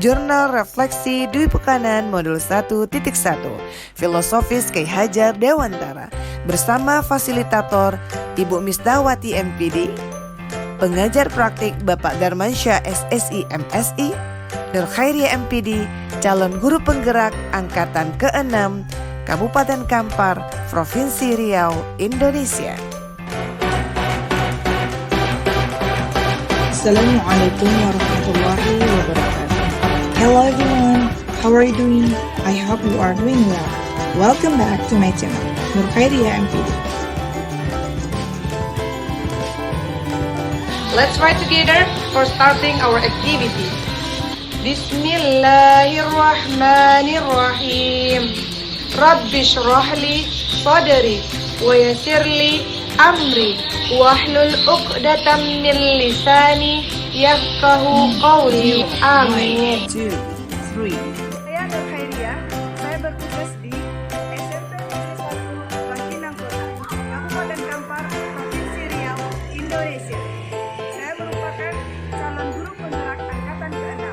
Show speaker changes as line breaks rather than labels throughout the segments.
Jurnal Refleksi Dwi Pekanan Modul 1.1 Filosofis Kyai Hajar Dewantara bersama fasilitator Ibu Misdawati MPD, pengajar praktik Bapak Darmansyah SSI MSI, Nur Khairia MPD, calon guru penggerak Angkatan ke-6, Kabupaten Kampar, Provinsi Riau, Indonesia.
Assalamualaikum warahmatullahi wabarakatuh. Hello everyone, how are you doing? I hope you are doing well. Welcome back to my channel, Nur Khairia MPD.
Let's write together for starting our activity. Bismillahirrahmanirrahim. Rabbi shrah li sadri wa yassir li amri wahlul 'uqdatam min lisani yafqahu qawli. Amin.
2, 3.
Saya Nur Khairia, saya bertugas di SMP Negeri 1 Bangkinang Kota, Kabupaten Kampar, Provinsi Riau, Indonesia. Saya merupakan calon guru penggerak Angkatan ke-6.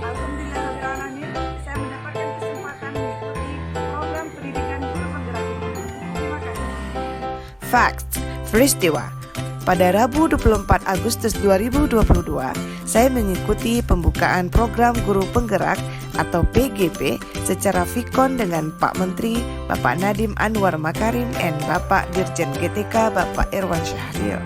Alhamdulillahirrahmanirrahim, saya mendapatkan kesempatan mengikuti program pendidikan guru penggerak ini. Terima kasih.
Facts, peristiwa. Pada Rabu 24 Agustus 2022, saya mengikuti pembukaan program Guru Penggerak atau PGP secara vikon dengan Pak Menteri, Bapak Nadiem Anwar Makarim, dan Bapak Dirjen GTK, Bapak Irwan Syahril.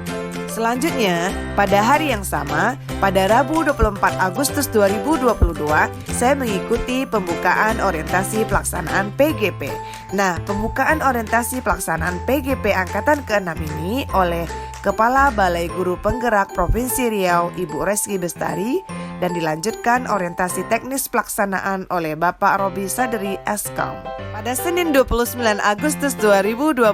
Selanjutnya, pada hari yang sama, pada Rabu 24 Agustus 2022, saya mengikuti pembukaan orientasi pelaksanaan PGP. Nah, pembukaan orientasi pelaksanaan PGP Angkatan ke-6 ini oleh Kepala Balai Guru Penggerak Provinsi Riau, Ibu Reski Bestari, dan dilanjutkan orientasi teknis pelaksanaan oleh Bapak Robi Sadri Eskom. Pada Senin 29 Agustus 2022,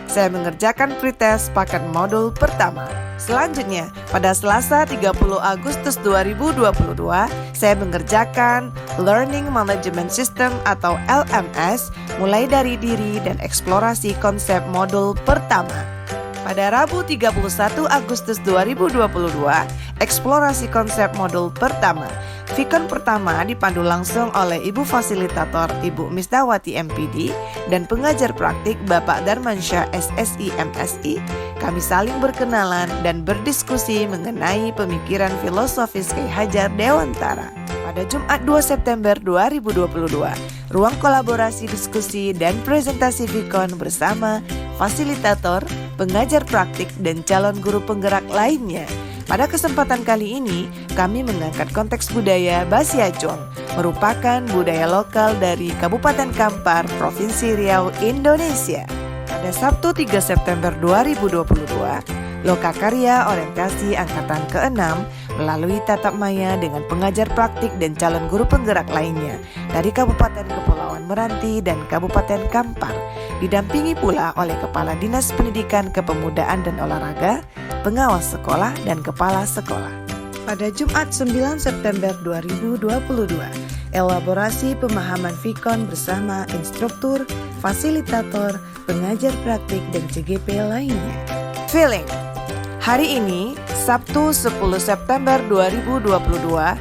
saya mengerjakan pretest paket modul pertama. Selanjutnya, pada Selasa 30 Agustus 2022, saya mengerjakan Learning Management System atau LMS, mulai dari diri dan eksplorasi konsep modul pertama. Pada Rabu 31 Agustus 2022, eksplorasi konsep modul pertama. Vikon pertama dipandu langsung oleh Ibu Fasilitator Ibu Misdawati MPD dan pengajar praktik Bapak Darmansyah SSI MSI. Kami saling berkenalan dan berdiskusi mengenai pemikiran filosofis Kyai Hajar Dewantara. Pada Jumat 2 September 2022, ruang kolaborasi diskusi dan presentasi Vikon bersama fasilitator, pengajar praktik, dan calon guru penggerak lainnya. Pada kesempatan kali ini, kami mengangkat konteks budaya Basiajong, merupakan budaya lokal dari Kabupaten Kampar, Provinsi Riau, Indonesia. Pada Sabtu 3 September 2022, Lokakarya Orientasi Angkatan ke-6 melalui tatap maya dengan pengajar praktik dan calon guru penggerak lainnya dari Kabupaten Kepulauan Meranti dan Kabupaten Kampar, didampingi pula oleh Kepala Dinas Pendidikan Kepemudaan dan Olahraga, pengawas sekolah, dan kepala sekolah. Pada Jumat 9 September 2022, elaborasi pemahaman Vikon bersama instruktur, fasilitator, pengajar praktik, dan CGP lainnya. Feeling. Hari ini, Sabtu 10 September 2022,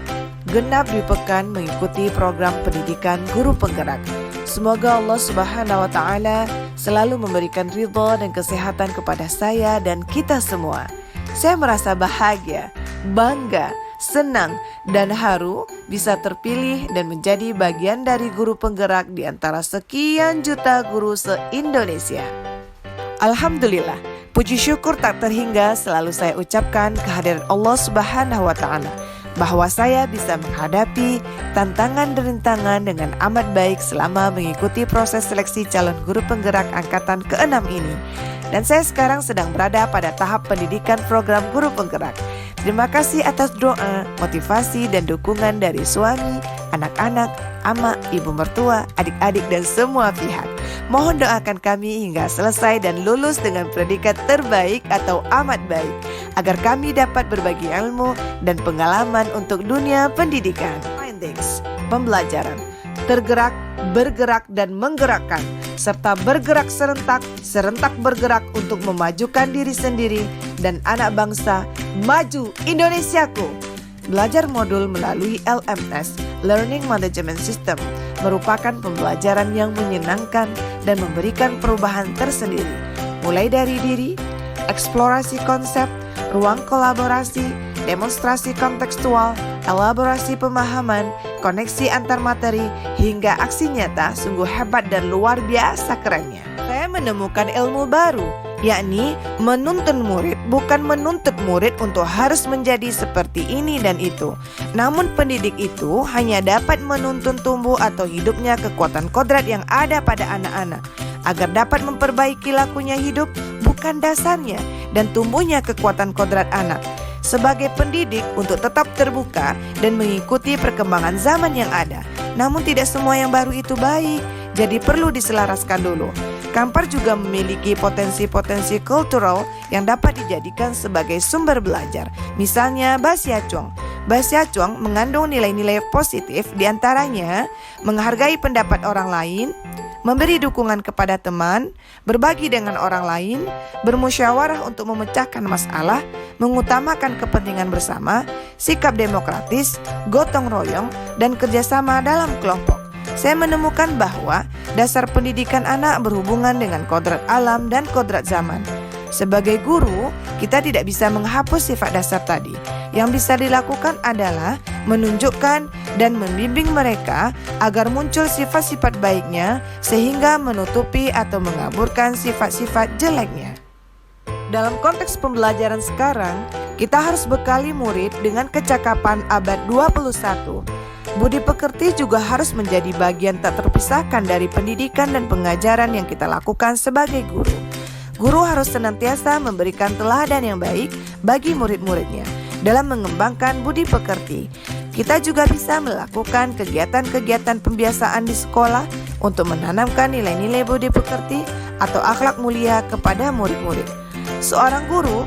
genap Dwi Pekan mengikuti program pendidikan guru penggerak. Semoga Allah Subhanahu wa Ta'ala selalu memberikan ridho dan kesehatan kepada saya dan kita semua. Saya merasa bahagia, bangga, senang, dan haru bisa terpilih dan menjadi bagian dari guru penggerak di antara sekian juta guru se-Indonesia. Alhamdulillah, puji syukur tak terhingga selalu saya ucapkan kehadiran Allah Subhanahu wa Ta'ala, bahwa saya bisa menghadapi tantangan dan rintangan dengan amat baik selama mengikuti proses seleksi calon guru penggerak Angkatan ke-6 ini. Dan saya sekarang sedang berada pada tahap pendidikan program guru penggerak. Terima kasih atas doa, motivasi, dan dukungan dari suami, anak-anak, ama, ibu mertua, adik-adik, dan semua pihak. Mohon doakan kami hingga selesai dan lulus dengan predikat terbaik atau amat baik, agar kami dapat berbagi ilmu dan pengalaman untuk dunia pendidikan. Findings, pembelajaran, tergerak, bergerak, dan menggerakkan, serta bergerak serentak, serentak bergerak untuk memajukan diri sendiri dan anak bangsa. Maju Indonesiaku! Belajar modul melalui LMS, Learning Management System, merupakan pembelajaran yang menyenangkan dan memberikan perubahan tersendiri, mulai dari diri, eksplorasi konsep, ruang kolaborasi, demonstrasi kontekstual, elaborasi pemahaman, koneksi antar materi, hingga aksi nyata. Sungguh hebat dan luar biasa kerennya. Saya menemukan ilmu baru, yakni menuntun murid, bukan menuntut murid untuk harus menjadi seperti ini dan itu. Namun pendidik itu hanya dapat menuntun tumbuh atau hidupnya kekuatan kodrat yang ada pada anak-anak, agar dapat memperbaiki lakunya hidup, bukan dasarnya, dan tumbuhnya kekuatan kodrat anak. Sebagai pendidik untuk tetap terbuka dan mengikuti perkembangan zaman yang ada. Namun tidak semua yang baru itu baik, jadi perlu diselaraskan dulu. Kampar juga memiliki potensi-potensi kultural yang dapat dijadikan sebagai sumber belajar. Misalnya Bahasa Chuang. Bahasa Chuang mengandung nilai-nilai positif, diantaranya menghargai pendapat orang lain, memberi dukungan kepada teman, berbagi dengan orang lain, bermusyawarah untuk memecahkan masalah, mengutamakan kepentingan bersama, sikap demokratis, gotong royong, dan kerjasama dalam kelompok. Saya menemukan bahwa dasar pendidikan anak berhubungan dengan kodrat alam dan kodrat zaman. Sebagai guru, kita tidak bisa menghapus sifat dasar tadi. Yang bisa dilakukan adalah menunjukkan dan membimbing mereka agar muncul sifat-sifat baiknya sehingga menutupi atau mengaburkan sifat-sifat jeleknya. Dalam konteks pembelajaran sekarang, kita harus bekali murid dengan kecakapan abad 21. Budi pekerti juga harus menjadi bagian tak terpisahkan dari pendidikan dan pengajaran yang kita lakukan sebagai guru. Guru harus senantiasa memberikan teladan yang baik bagi murid-muridnya dalam mengembangkan budi pekerti. Kita juga bisa melakukan kegiatan-kegiatan pembiasaan di sekolah untuk menanamkan nilai-nilai budi pekerti atau akhlak mulia kepada murid-murid. Seorang guru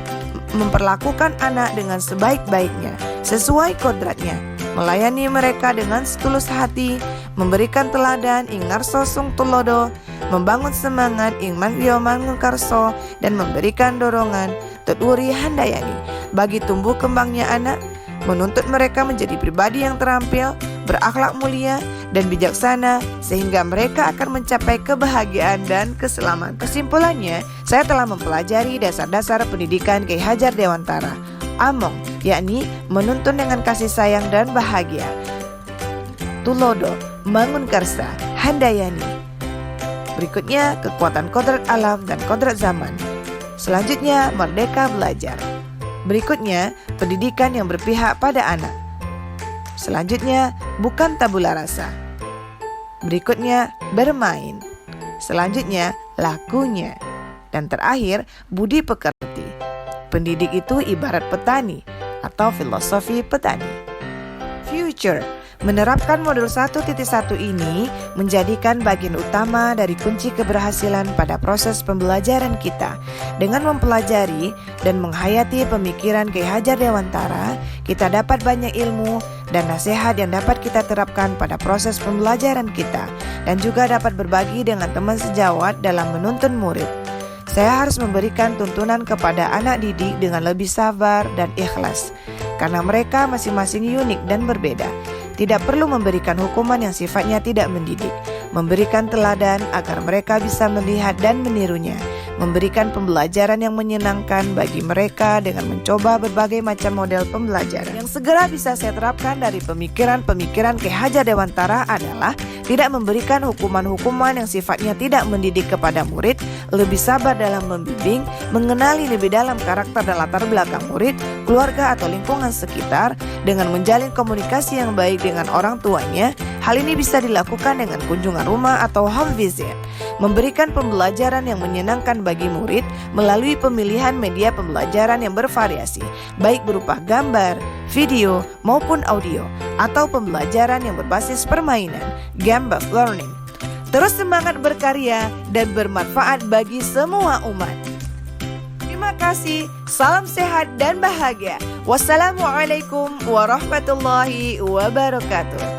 memperlakukan anak dengan sebaik-baiknya, sesuai kodratnya, melayani mereka dengan setulus hati, memberikan teladan ingarso sung tulodo, membangun semangat ingman mangun karso, dan memberikan dorongan tuturi handayani bagi tumbuh kembangnya anak, menuntut mereka menjadi pribadi yang terampil, berakhlak mulia, dan bijaksana sehingga mereka akan mencapai kebahagiaan dan keselamatan. Kesimpulannya, saya telah mempelajari dasar-dasar pendidikan Ki Hajar Dewantara, Among, yakni menuntun dengan kasih sayang dan bahagia. Tulodo, mangun karsa, handayani. Berikutnya, kekuatan kodrat alam dan kodrat zaman. Selanjutnya, merdeka belajar. Berikutnya, pendidikan yang berpihak pada anak. Selanjutnya, bukan tabula rasa. Berikutnya, bermain. Selanjutnya, lakunya. Dan terakhir, budi pekerti. Pendidik itu ibarat petani atau filosofi petani. Future. Menerapkan modul 1.1 ini menjadikan bagian utama dari kunci keberhasilan pada proses pembelajaran kita. Dengan mempelajari dan menghayati pemikiran Ki Hajar Dewantara, kita dapat banyak ilmu dan nasihat yang dapat kita terapkan pada proses pembelajaran kita, dan juga dapat berbagi dengan teman sejawat dalam menuntun murid. Saya harus memberikan tuntunan kepada anak didik dengan lebih sabar dan ikhlas, karena mereka masing-masing unik dan berbeda. Tidak perlu memberikan hukuman yang sifatnya tidak mendidik, memberikan teladan agar mereka bisa melihat dan menirunya, memberikan pembelajaran yang menyenangkan bagi mereka dengan mencoba berbagai macam model pembelajaran. Yang segera bisa saya terapkan dari pemikiran-pemikiran Ki Hajar Dewantara adalah tidak memberikan hukuman-hukuman yang sifatnya tidak mendidik kepada murid, lebih sabar dalam membimbing, mengenali lebih dalam karakter dan latar belakang murid, keluarga atau lingkungan sekitar, dengan menjalin komunikasi yang baik dengan orang tuanya. Hal ini bisa dilakukan dengan kunjungan rumah atau home visit, memberikan pembelajaran yang menyenangkan bagi murid melalui pemilihan media pembelajaran yang bervariasi, baik berupa gambar, video, maupun audio, atau pembelajaran yang berbasis permainan, game-based learning. Terus semangat berkarya dan bermanfaat bagi semua umat. Terima kasih, salam sehat dan bahagia. Wassalamualaikum warahmatullahi wabarakatuh.